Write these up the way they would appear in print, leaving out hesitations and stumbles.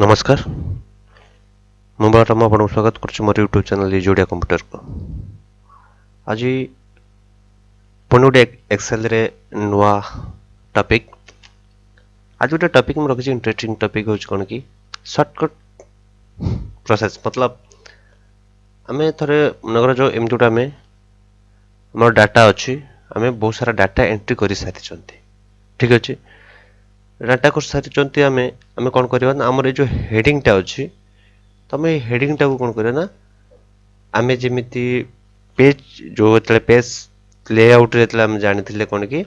नमस्कार ମୁଁ ବାରମ ଆପଣଙ୍କୁ ସ୍ୱାଗତ କରୁଛି ମୋର ୟୁଟ୍ୟୁବ୍ ଚ୍ୟାନେଲ୍ ଯୋଡ଼ିଆ କମ୍ପ୍ୟୁଟରକୁ। ଆଜି ପୁଣି ଗୋଟେ ଏକ୍ସେଲରେ ନୂଆ ଟପିକ୍। ଆଜି ଗୋଟେ ଟପିକ୍ ମୁଁ ରଖିଛି, ଇଣ୍ଟରେଷ୍ଟିଂ ଟପିକ୍ ହେଉଛି କ'ଣ କି ସର୍ଟକଟ୍ ପ୍ରୋସେସ୍। मतलब ଆମେ ଥରେ ମନେକର ଯେଉଁ ଏମିତି ଗୋଟେ ଆମର ଡାଟା ଅଛି, ଆମେ ବହୁତ ସାରା ଡାଟା ଏଣ୍ଟ୍ରି କରିସାରିଛନ୍ତି। ଠିକ୍ ଅଛି, ଡାଟା କରିସାରିଛନ୍ତି ଆମେ କ'ଣ କରିବା ନା, ଆମର ଏଇ ଯେଉଁ ହେଡ଼ିଂଟା ଅଛି, ତମେ এই ହେଡ଼ିଂଟାକୁ କ'ଣ କରିବା ନା, ଆମେ ଯେମିତି ପେଜ୍ ଯେଉଁ ଯେତେବେଳେ ପେଜ୍ ଲେଆଉଟ୍ରେ ଯେତେବେଳେ ଆମେ ଜାଣିଥିଲେ କ'ଣ କି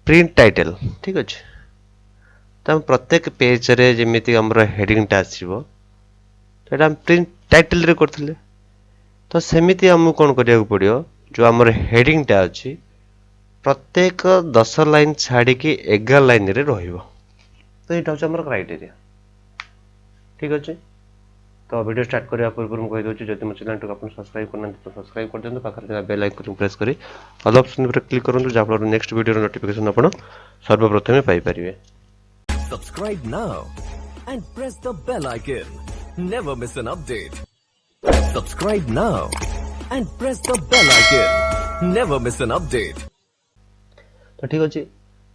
ପ୍ରିଣ୍ଟ ଟାଇଟେଲ୍। ଠିକ୍ ଅଛି, ତ ଆମେ ପ୍ରତ୍ୟେକ ପେଜ୍ରେ ଯେମିତି ଆମର ହେଡ଼ିଂଟା ଆସିବ ସେଇଟା ଆମେ ପ୍ରିଣ୍ଟ ଟାଇଟେଲ୍ରେ କରିଥିଲେ। ତ ସେମିତି ଆମକୁ କ'ଣ କରିବାକୁ ପଡ଼ିବ, ଯେଉଁ ଆମର ହେଡ଼ିଂଟା ଅଛି ପ୍ରତ୍ୟେକ 10 ଲାଇନ୍ ଛାଡ଼ିକି 11 ଲାଇନ୍ରେ ରହିବ। ତ ଏଇଟା ହେଉଛି ଆମର କ୍ରାଇଟେରିଆ। ଠିକ୍ ଅଛି, तो वीडियो स्टार्ट करने पूर्व मुझे कहीदे जब मो चैनल को आप सब्सक्राइब करना तो सब्सक्राइब कर दिखाँ, पाखे बेल आइकन प्रेस कर ऑल ऑप्शन पर क्लिक करूँ, जहाँफल नेक्स्ट वीडियो नोटिफिकेशन आप सर्वप्रथम Piper. Subscribe now and press the bell icon. Never miss an update. Subscribe now and press the bell icon. Never miss an update. तो ठीक अच्छे,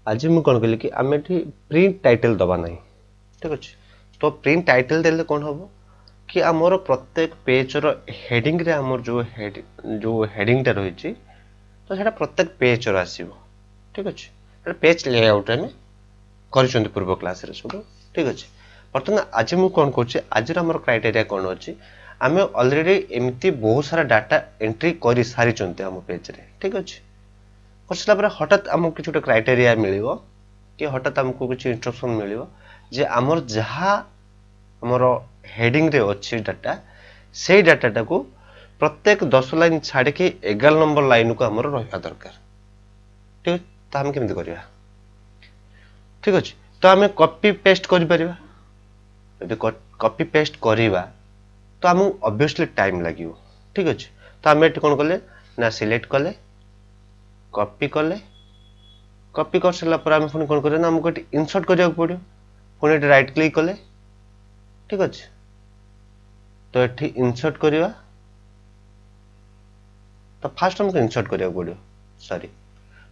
आज मुझे कौन कहली कि आम प्रिंट टाइटल दबा ना। ठीक अच्छे, तो प्रिंट टाइटल देले कौन हम कि आमर प्रत्येक पेजर हेडिंग रे आमर जो हेडिंगटा रही तो सेटा प्रत्येक पेजर आसीबो। ठीक अच्छे, पेज लेआउट आम कर पूर्व क्लास रे सब। ठीक अच्छे, बर्तमान आज मुझे कौन कौन आज आमर क्राइटेरिया कौन अच्छी, आम अलरेडी एमती बहुत सारा डाटा एंट्री कर सारी आम पेज रे। ठीक अच्छे, कर सारा हठात आमको किसी गोटे क्राइटेरिया मिल कि हठात आमको किसी इंस्ट्रक्शन मिल जे आमर जहाँ आमर हेडिंग रे अच्छी डाटा से डाटा को प्रत्येक 10 लाइन छाड़ के 11 नंबर लाइन को आमर रहा दरकार। ठीक, तो आम केमती करवा। ठीक अच्छे, तो आम कॉपी पेस्ट कर कॉपी पेस्ट करवा तो आम ऑब्वियसली टाइम लगे। ठीक अच्छे, तो आम ये कौन कले ना सिलेक्ट कले, कॉपी कले, कॉपी कर सारा पर आम पुणी कौन करें ना आमको इंसर्ट करा पड़ो, पुणी राइट क्लिक कले। ठीक अच्छे, तो ये इंसर्ट करवा तो फास्ट हमको इंसर्ट करा पड़ो। सॉरी,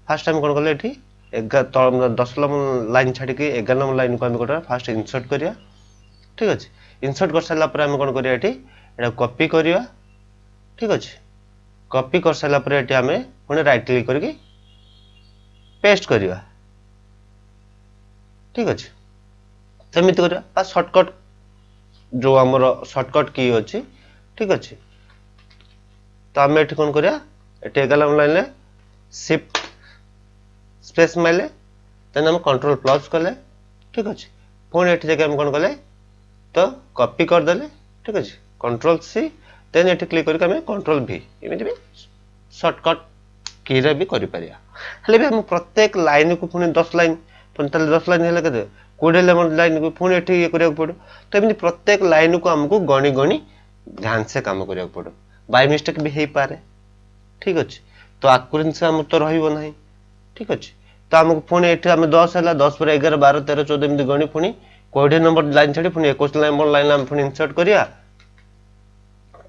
फास्ट आम कौन कले 10 नंबर लाइन छाड़ी 11 नंबर लाइन को आम कौन फास्ट इंसर्ट करिया। ठीक अच्छे, इंसर्ट कर सारा पर आम कौन करिया एटा कॉपी करवा। ठीक अच्छे, कॉपी कर सारा पर एटी आम पुणी राइट क्लिक करके पेस्ट करवा। ठीक अच्छे, सेमती करवा शॉर्टकट जो आमर शॉर्टकट की अच्छी। ठीक अच्छे, तो आम ये कौन करिया 11 लाइन शिफ्ट स्पेस मारे देन आम कंट्रोल प्लस कले। ठीक अच्छे, पुणी ये जगह आम कौन कले तो कॉपी करदे। ठीक अच्छे, कंट्रोल सी देन ये क्लिक करके आम कंट्रोल भी एमती भी शॉर्टकट की रे भी करि परिया। हेले भी आम प्रत्येक लाइन को पुणी 10 लाइन पुणी 10 लाइन है के 20 लाइन को पुणी ये करा पड़ो। तो एमती प्रत्येक लाइन को आमको गणी गणी ध्यान से काम करा पड़ो, बाय मिस्टेक भी हो पारे। ठीक अच्छे, तो आकुरेंसी आम तो रहा। ठीक अच्छे, तो आमको पुणी ये आम 10 है 10 पर 11 12 13 14 एमती गणी पुणी 20 नंबर लाइन छाड़ी पुणी 21 नंबर लाइन आम पुणी इंसर्ट करिया।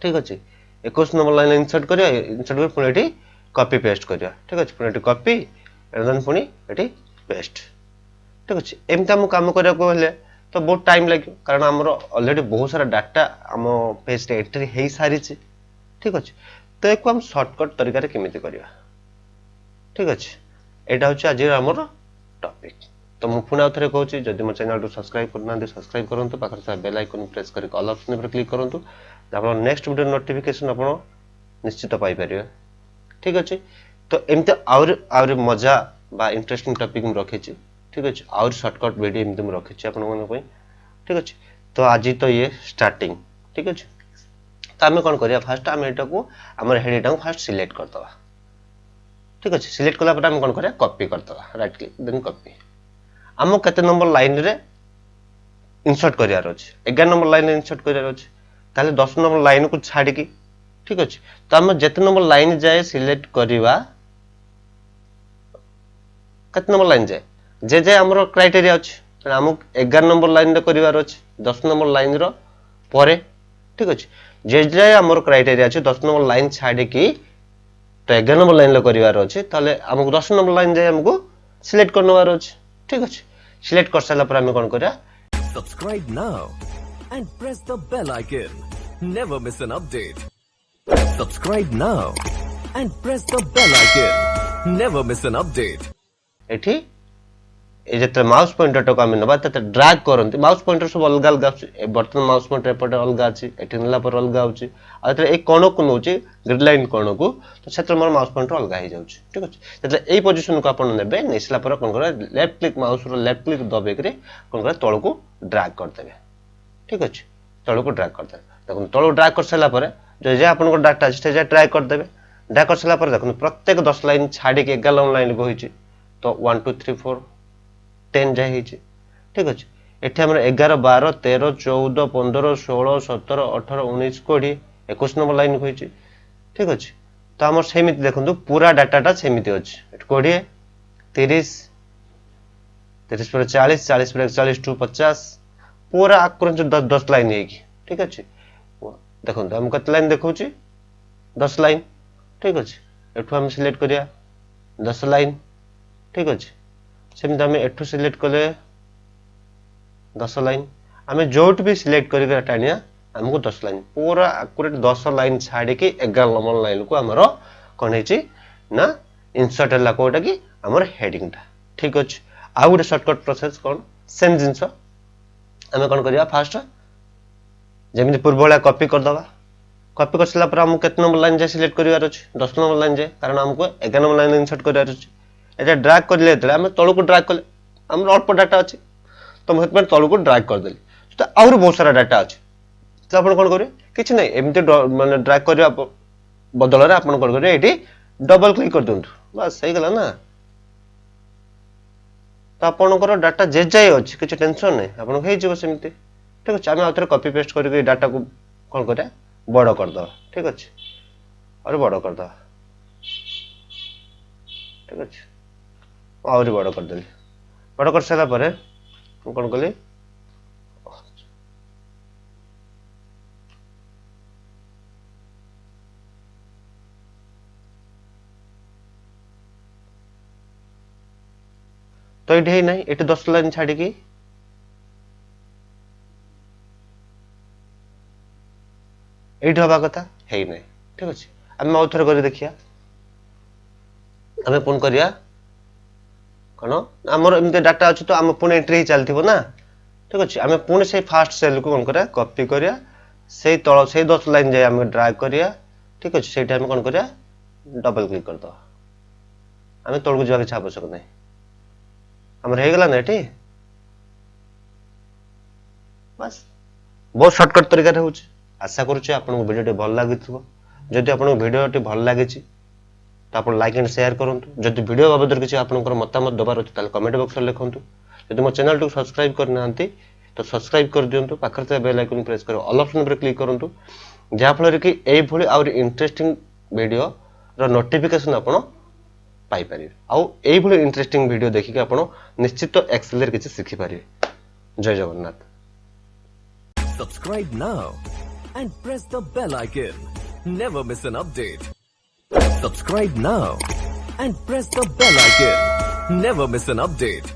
ठीक अच्छे, 21 नंबर लाइन इंसर्ट करिया, इंसर्ट कर पुणी ये कॉपी पेस्ट करिया। ठीक अच्छे, पुणी कॉपी देन पुणी ये पेस्ट। ठीक अच्छे, एमती आम काम करा तो बहुत टाइम लगे, कारण आमर ऑलरेडी बहुत सारा डाटा आम पेज रे एंट्री हो सारी। ठीक अच्छे, तो एक आम शॉर्टकट तरीका केमिति करवा। ठीक अच्छे, यहाँ हूँ आज आमर टॉपिक। तो मुझे पुणी आउे कहूँ जब मो चैनल को सब्सक्राइब करना सब्सक्राइब करूँ, पाखे बेल आइकन प्रेस कर ऑल ऑप्शन पर क्लिक करूँ, आप नेक्स्ट वीडियो नोटिफिकेशन आप निश्चित पाइपर। ठीक अच्छे, तो एमती आउरी मजा बा इंटरेस्टिंग टॉपिक मुझे रखी। ठीक अच्छे, आउर शॉर्टकट वीडियो एमती मुझे रखी आप। ठीक अच्छे, तो आज तो ये स्टार्टिंग। ठीक अच्छे, तो आम कौन करिया फास्ट आम एटा को आम हेडिंग को फास्ट सिलेक्ट करदवा। ठीक अच्छे, सिलेक्ट कला पर आम कौन करिया कॉपी करदवा, राइट क्लिक देन कॉपी। आम केते नंबर लाइन रे इंसर्ट करियार अछि 11 नंबर लाइन रे इंसर्ट करियार अछि, ताले 10 नंबर लाइन को छाड़ी की। ठीक अच्छे, तो आम जेते नंबर लाइन जाए सिलेक्ट करवा, केते नंबर लाइन जाए जे जे हमर क्राइटेरिया अछि आमको 11 नंबर लाइन रे करिवार अछि। 10 नंबर लाइन रो परे ठीक अछि जे जे हमर क्राइटेरिया अछि 10 नंबर लाइन छाडी की तो 11 नंबर लाइन लो करिवार अछि ताले हमको 10 नंबर लाइन जाय हमको सिलेक्ट करनवार अछि ठीक अछि सिलेक्ट कर साला पर हम कोन करिया Subscribe now and press the bell icon. Never miss an update. Subscribe now and press the bell icon. Never miss an update. एठी ए जते माउस पॉइंटर टको हम नबा तते ड्रैग करंती माउस पॉइंटर सब अलग अलग अछि ए वर्तमान माउस पॉइंटर एपटे अलग अछि एठी नला पर अलग अछि आ तते ए कोण को नोची ग्रिड लाइन कोण को तो क्षेत्र मोर माउस पॉइंटर अलग ही जाउची ठीक अछि तते ए पोजीशन को आपण नेबे नेसला पर कोन करे लेफ्ट क्लिक माउस रो लेफ्ट क्लिक दबे करे कोन करे तळ को ड्रैग कर देबे ठीक अछि तळ को ड्रैग कर देबे देखो तळ ड्रैग कर सला पर जे जे आपण को डाटा अछि जे ड्रैग कर देबे ड्रैग कर सला पर देखो प्रत्येक 10 लाइन छाडी के 11 लाइन को होईची तो 1 2 3 4 10 जाए हिचे ठीक अछि एठी हमर 11 12 13 14 15 16 17 18 19 20 21 नंबर लाइन होईची ठीक अछि तो हमर सेमिति देखंतु पूरा डाटाटा सेमिति अछि 20 30 30 पर 40 40 पर 41 टू 50 पूरा आक्रंच 10 लाइन हेकी ठीक अछि देखंतु हम कत लाइन देखौची 10 लाइन ठीक अछि एठु हम सिलेक्ट करिया 10 लाइन ठीक अछि सेमिति हम एठु सिलेक्ट कले 10 लाइन आमे जोट भी सिलेक्ट करिक टानिया हमको 10 लाइन पूरा एक्यूरेट 10 लाइन छाडी के 11 नंबर लाइन को हमरो कोन हेची ना इंसर्ट हला कोटा की हमर हेडिंग ता ठीक अछि आ गुटे शॉर्टकट प्रोसेस कोन सेम जिंस हमें कोन करिया फास्ट जेमिति पूर्वला कॉपी कर दबा कॉपी कर सला पर हम केतना नंबर लाइन जे सिलेक्ट करिवार अछि 10 नंबर लाइन जे कारण हमको 11 नंबर लाइन इंसर्ट करिवार अछि एटा ड्रैग कर ले हम तळु को ड्रैग कर हमर अल्प डाटा अछि तो हम हेतमें तळु को ड्रैग कर देली तो और बहुत सारा डाटा अछि तो आपण कोन करियो किछ नै एमिते माने ड्रैग करिया बदल रे आपण कोन करियो एठी डबल क्लिक कर दंतु बस सही गला ना तो आपनकर डाटा जे जाय अछि किछ टेंशन नै आपण हेइ जबो सेमिते ठीक अछि हम आउथरे कॉपी पेस्ट करके डाटा को कोन करिया बड़ कर दो ठीक अछि और बड़ कर दो ठीक अछि और बड़ कर देली बड़ कर सला परे कोन कली तो एठी नै एठी 10 लाइन छाडी की एठी हबा कथा हेइ नै ठीक अछि हम आउथरे करी देखिया हमें फोन करिया कनो हमर एमते डाटा अछि तो हम पुणे एंट्री ही चलथिबो ना ठीक अछि हमें पुणे से फास्ट सेल को कोन करिया कॉपी करिया से तळ से 10 लाइन जाय हम ड्रैग करिया ठीक अछि से टाइम कोन करिया डबल क्लिक कर दो हमें तळ को जाके छाप सकत नै हमर हे गेला नेटी बस बहुत शॉर्टकट तरीका रे होछि आशा करू छी आपन वीडियो टे भल लागिथबो जदि आपन वीडियो टे भल लागि छी तो आप लाइक एंड शेयर करंतु जदि वीडियो बाबद किसी आपनकर मतामत दबार अछि ताल कमेंट बॉक्स रे लिखंतु जदि मो चैनल टू सब्सक्राइब करनांती तो सब्सक्राइब कर दियंतु पाखर ते बेल आइकन प्रेस करो ऑल ऑप्शन पर क्लिक करंतु जा फल कि एई भली और इंटरेस्टिंग वीडियो रो नोटिफिकेशन आपन पाई परिबे आउ एई भली इंटरेस्टिंग वीडियो देखि के आपन निश्चित एक्सेल रे किछि सिखि परिबे जय Jagannath Subscribe now and press the bell icon. Never miss an update. Subscribe now and press the bell icon. Never miss an update.